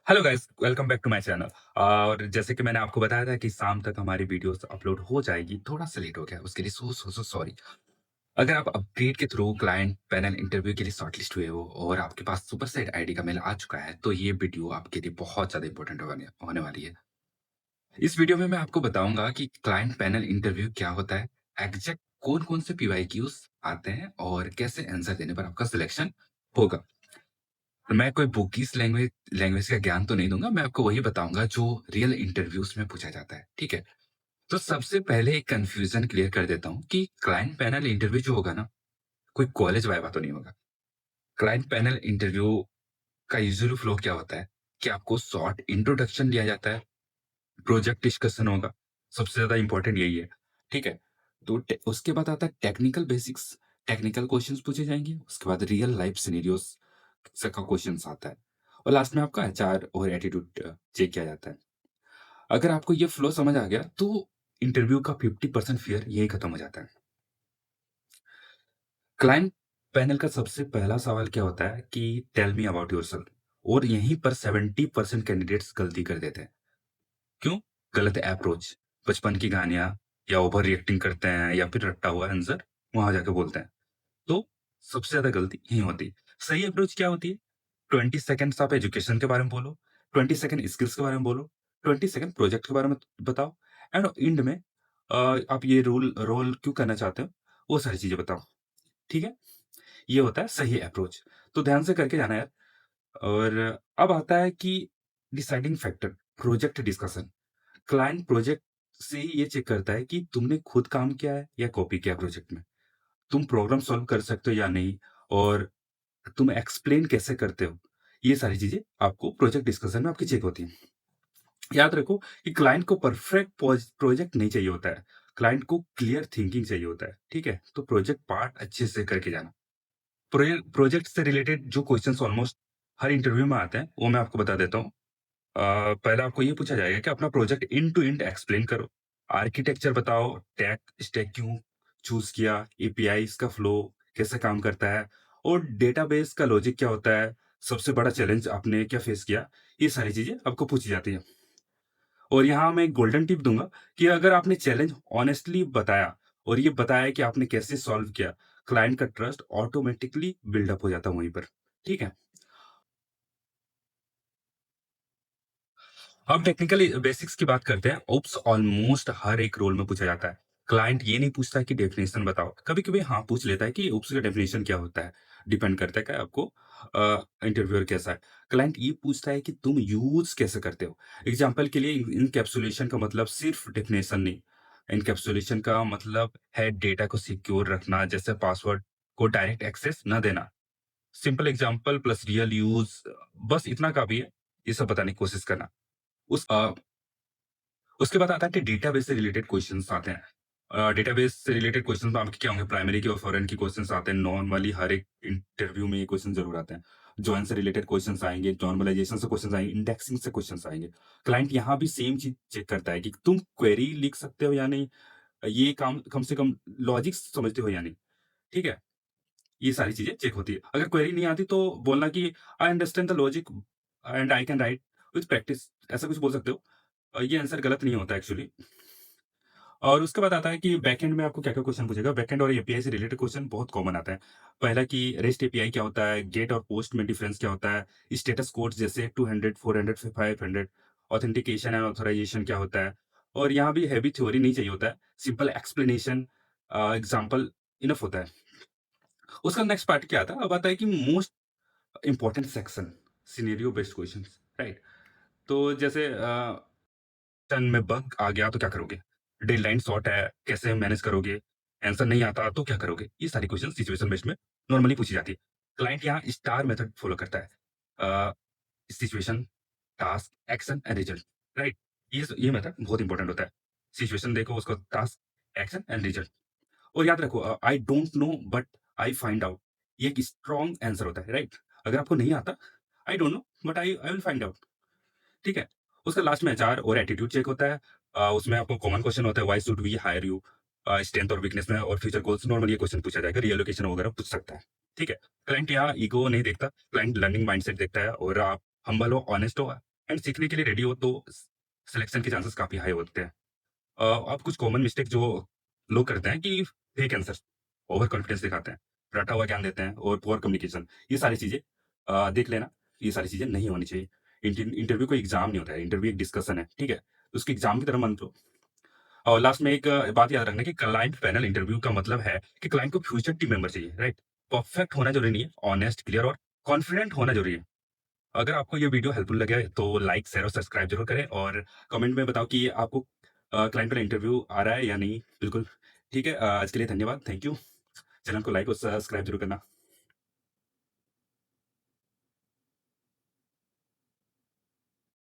Hello guys, welcome back to my channel. और जैसे कि मैंने आपको बताया था कि शाम तक हमारी वीडियोस अपलोड हो जाएगी, थोड़ा-सा लेट हो गया, उसके लिए सो सॉरी। अगर आप अपडेट के थ्रू क्लाइंट पैनल इंटरव्यू के लिए शॉर्टलिस्ट हुए हो और आपके पास सुपरसेट आईडी का मेल आ चुका है, तो ये वीडियो आपके लिए बहुत ज़्यादा इंपॉर्टेंट होने होने वाली है। इस वीडियो में मैं आपको बताऊँगा कि क्लाइंट पैनल इंटरव्यू क्या होता है, एग्ज़ैक्ट कौन-कौन से पीवाईक्यूज़ आते हैं और कैसे आंसर देने पर आपका सिलेक्शन होगा। मैं कोई बुकीज़ लैंग्वेज लैंग्वेज का ज्ञान तो नहीं दूँगा, मैं आपको वही बताऊँगा जो रियल इंटरव्यूज़ में पूछा जाता है, ठीक है? तो सबसे पहले एक कन्फ्यूज़न क्लियर कर देता हूँ कि क्लाइंट पैनल इंटरव्यू जो होगा ना, कोई कॉलेज वाइवा तो नहीं होगा। क्लाइंट पैनल इंटरव्यू का यूजुअली फ्लो क्या होता है कि आपको शॉर्ट इंट्रोडक्शन दिया जाता है, प्रोजेक्ट डिस्कशन होगा, सबसे ज़्यादा इम्पोर्टेंट यही है, ठीक है? तो टे उसके बाद आता है टेक्निकल बेसिक्स, टेक्निकल क्वेश्चन्स पूछे जाएँगे, उसके बाद रियल लाइफ सिनेरियोज़ से का क्वेश्चन्स आता है और लास्ट में आपका एचआर और एटीट्यूड चेक किया जाता है। अगर आपको ये फ्लो समझ आ गया तो इंटरव्यू का 50% फ़ियर यहीं खत्म हो जाता है। क्लाइंट पैनल का सबसे पहला सवाल क्या होता है कि टेल मी अबाउट योरसेल्फ और यहीं पर 70% कैंडिडेट्स गलती कर देते हैं। क्यों? गलत अप्रोच, बचपन की कहानियाँ या ओवर रिएक्टिंग करते हैं या फिर रट्टा हुआ आंसर वहाँ जाके बोलते हैं। तो सबसे ज़्यादा गलती यही होती है। सही अप्रोच क्या होती है? 20 सेकंड्स आप एजुकेशन के बारे में बोलो, 20 सेकंड स्किल्स के बारे में बोलो, 20 सेकंड प्रोजेक्ट के बारे में बताओ एंड एंड में आप ये रोल रोल क्यों करना चाहते हो, वो सारी चीज़ें बताओ। ठीक है? ये होता है सही अप्रोच। तो ध्यान से करके जाना यार। और अब आता है कि deciding factor, project discussion. Client project से ही ये चेक करता है कि तुमने खुद काम किया है या कॉपी किया प्रोजेक्ट में। तुम प्रॉब्लम सॉल्व कर सकते हो या नहीं और तुम एक्सप्लेन कैसे करते हो। ये सारी चीज़ें आपको प्रोजेक्ट डिस्कशन में आपकी चेक होती हैं। याद रखो कि क्लाइंट को परफेक्ट प्रोजेक्ट नहीं चाहिए होता है। क्लाइंट को क्लियर थिंकिंग चाहिए होता है, ठीक है? तो प्रोजेक्ट पार्ट अच्छे से करके जाना। प्रोजेक्ट से रिलेटेड जो क्वेश्चंस ऑलमोस्ट हर इंटरव्यू में आते हैं, वो मैं आपको बता देता हूँ। पहले आपको ये पूछा जाएगा कि अपना project end to end explain करो। आर्किटेक्चर बताओ, टैग स्टैक क्यों चूज़ किया, एपीआईज़ का फ्लो कैसे काम करता है और डेटाबेस का लॉजिक क्या होता है, सबसे बड़ा चैलेंज आपने क्या फेस किया, ये सारी चीज़ें आपको पूछी जाती हैं। और यहाँ मैं एक गोल्डन टिप दूँगा कि अगर आपने चैलेंज ऑनेस्टली बताया और ये बताया कि आपने कैसे सॉल्व किया, क्लाइंट का ट्रस्ट ऑटोमैटिकली बिल्ड अप हो जाता है वहीं पर। ठीक है? अब टेक्निकल बेसिक्स की बात करते हैं। ओप्स ऑलमोस्ट हर एक रोल में पूछा जाता है। क्लाइंट ये नहीं पूछता कि डेफिनेशन बताओ। कभी-कभी हाँ, पूछ लेता है कि ओप्स का डेफिनेशन क्या होता है? डिपेंड करता है कि आपको इंटरव्यूअर कैसा है। क्लाइंट ये पूछता है कि तुम यूज़ कैसे करते हो? एग्ज़ाम्पल के लिए इनकैप्सुलेशन का मतलब सिर्फ डेफिनेशन नहीं। इनकैप्सुलेशन का मतलब है डेटा को सिक्योर रखना, जैसे पासवर्ड को डायरेक्ट एक्सेस ना देना। Simple example plus real use बस इतना काफ़ी है, ये सब बताने की कोशिश करना। उसके बाद आता है कि डेटाबेस से रिलेटेड क्वेश्चंस आते हैं। डेटाबेस से रिलेटेड क्वेश्चंस आपके क्या होंगे, प्राइमरी के और फॉरेन के क्वेश्चंस आते हैं। नॉर्मली हर एक इंटरव्यू में ये क्वेश्चन ज़रूर आते हैं। जॉइन से रिलेटेड क्वेश्चंस आएँगे, नॉर्मलाइजेशन से क्वेश्चंस आएँगे, इंडेक्सिंग से क्वेश्चंस आएँगे। क्लाइंट यहाँ भी सेम चीज़ चेक करता है कि तुम क्वेरी लिख सकते हो या नहीं, ये काम कम से कम लॉजिक समझते हो या नहीं, ठीक है? ये सारी चीज़ें चेक होती है। अगर क्वेरी नहीं आती तो बोलना कि I understand the logic and I can write with practice, ऐसा कुछ बोल सकते हो। ये आंसर गलत नहीं होता एक्चुअली। और उसके बाद आता है कि बैकएंड में आपको क्या-क्या क्वेश्चन पूछेगा। बैकएंड और एपीआई से रिलेटेड क्वेश्चन बहुत कॉमन आता है। पहला कि रेस्ट एपीआई क्या होता है, गेट और पोस्ट में डिफरेंस क्या होता है, स्टेटस कोड्स जैसे 200, 400 फिर 500, ऑथेंटिकेशन एंड ऑथराइजेशन क्या होता है। और यहाँ भी हेवी थ्योरी नहीं चाहिए होता है, सिंपल एक्सप्लेनेशन एग्जांपल इनफ होता है। उसका नेक्स्ट पार्ट क्या आता है, अब आता है कि most important section, scenario based questions, right? तो जैसे टन में बग आ गया तो क्या करोगे? डेडलाइन शॉर्ट है, कैसे मैनेज करोगे? आंसर नहीं आता तो क्या करोगे? ये सारी क्वेश्चन सिचुएशन बेस्ड में नॉर्मली पूछी जाती है। क्लाइंट यहाँ स्टार मेथड फॉलो करता है। Situation, task, action and result, right? ये मेथड बहुत इंपॉर्टेंट होता है। सिचुएशन देखो, उसको टास्क, एक्शन एंड रिजल्ट। और याद रखो I don't know but I find out, ये एक स्ट्रॉन्ग आंसर होता है, राइट? अगर आपको नहीं आता, I don't know but I will find out. ठीक है? उसका लास्ट में एचआर और एटीट्यूड चेक होता है। उसमें आपको कॉमन क्वेश्चन होता है, why should we hire you? Strength और वीकनेस में और फ्यूचर गोल्स, नॉर्मली ये क्वेश्चन पूछा जाएगा, रिलोकेशन वगैरह पूछ सकता है। ठीक है? क्लाइंट यहाँ ईगो नहीं देखता, क्लाइंट लर्निंग माइंडसेट देखता है और आप हम्बल हो, ऑनेस्ट हो एंड सीखने के लिए रेडी हो तो सिलेक्शन के चांसेस काफ़ी हाई होते हैं। अब कुछ कॉमन मिस्टेक जो लोग करते हैं कि फेक आंसर्स, ओवर कॉन्फिडेंस दिखाते हैं, रटा हुआ ज्ञान देते हैं और पुअर कम्युनिकेशन, ये सारी चीज़ें देख लेना, ये सारी चीज़ें नहीं होनी चाहिए। इंटरव्यू कोई एग्ज़ाम नहीं होता है, इंटरव्यू एक डिस्कशन है, ठीक है? तो उसको एग्ज़ाम की तरह मत लो। और लास्ट में एक बात याद रखना कि क्लाइंट पैनल इंटरव्यू का मतलब है कि क्लाइंट को फ्यूचर टीम मेंबर चाहिए, राइट? परफेक्ट होना ज़रूरी नहीं है, ऑनेस्ट, क्लियर और कॉन्फिडेंट होना ज़रूरी है। अगर आपको ये वीडियो हेल्पफुल लगे तो लाइक, शेयर और सब्सक्राइब ज़रूर करें और कमेंट में बताओ कि आपको क्लाइंट वाला इंटरव्यू आ रहा है या नहीं? बिल्कुल, ठीक है। आज के लिए धन्यवाद, थैंक यू। चैनल को लाइक और सब्सक्राइब ज़रूर करना।